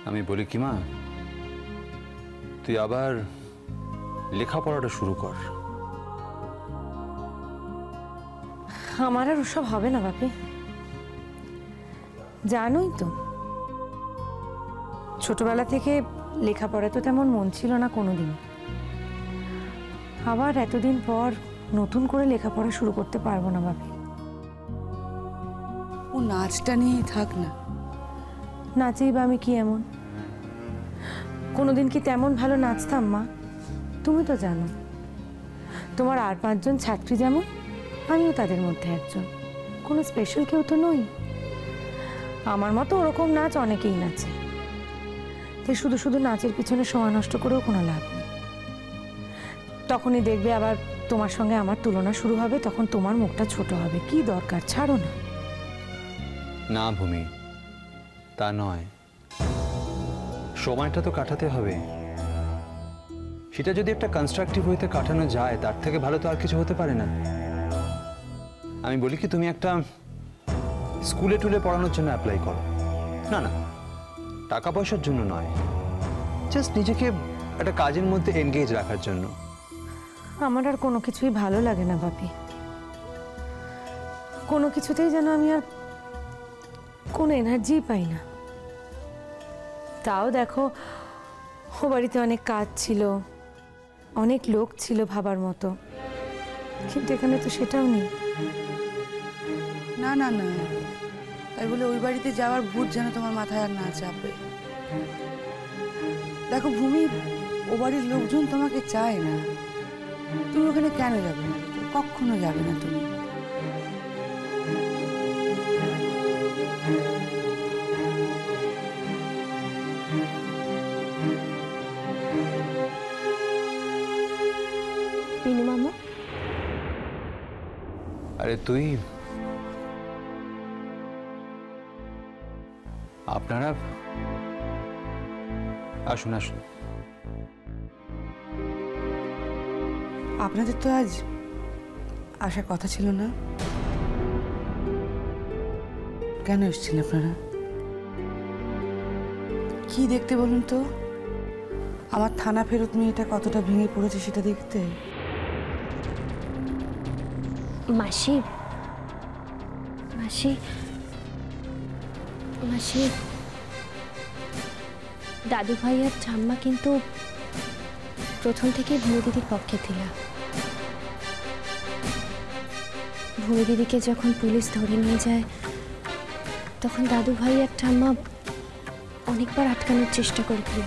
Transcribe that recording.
আমি বলি কি মা, তুই আবার লেখাপড়াটা শুরু কর। আমার আর ওসব হবে না বাপি, জানোই তো ছোটবেলা থেকে লেখাপড়া তো তেমন মন ছিল না কোনোদিন। আবার এতদিন পর নতুন করে লেখাপড়া শুরু করতে পারবো না বাপি। ও নাচটা নিয়েই থাক না। নাচেই বা আমি কি এমন? কোনোদিন কি তেমন ভালো নাচতাম মা? তুমি তো জানো তোমার আর 5 জন ছাত্রী যেমন, আমিও তাদের মধ্যে একজন। কোনো স্পেশাল কেউ তো নই। আমার মতো ওরকম নাচ অনেকেই নাচে। তাই শুধু শুধু নাচের পিছনে সময় নষ্ট করেও কোনো লাভ নেই। তখনই দেখবে আবার তোমার সঙ্গে আমার তুলনা শুরু হবে, তখন তোমার মুখটা ছোট হবে। কি দরকার, ছাড়ো না। না ভূমি, তা নয়, সময়টা তো কাটাতে হবে। সেটা যদি একটা কনস্ট্রাকটিভ হইতে কাটানো যায়, তার থেকে ভালো তো আর কিছু হতে পারে না। আমি বলি কি, তুমি একটা স্কুলে টুলে পড়ানোর জন্য অ্যাপ্লাই করো। না না, টাকা পয়সার জন্য নয়, জাস্ট নিজেকে একটা কাজের মধ্যে এনগেজ রাখার জন্য। আমার আর কোনো কিছুই ভালো লাগে না বাপি। কোনো কিছুতেই যেন আমি আর কোনো এনার্জি পাই না। তাও দেখো, ও বাড়িতে অনেক কাজ ছিল, অনেক লোক ছিল ভাবার মতো, কিন্তু এখানে তো সেটাও নেই। না না না, তাই বলে ওই বাড়িতে যাওয়ার ভূত যেন তোমার মাথায় আর না চাপে। দেখো ভূমি, ও বাড়ির লোকজন তোমাকে চায় না। তুমি ওখানে কেন যাবে না? কখনো যাবে না তুমি। পিনু মামা, আরে তুই, আপনারা আসুন আসুন। আপনাদের তো আজ আসার কথা ছিল না, কেন এসেছেন আপনারা? কি দেখতে বলুন তো? আমার থানা ফেরত মেয়েটা কতটা ভেঙে পড়েছে সেটা দেখতে। মাসি মাসি মাসি, দাদু ভাই আর ঠাম্মা কিন্তু প্রথম থেকেই ভূমি দিদির পক্ষে ছিল। ভূমি দিদিকে যখন পুলিশ ধরে নিয়ে যায়, তখন দাদু ভাই আর ঠাম্মা অনেকবার আটকানোর চেষ্টা করেছিল।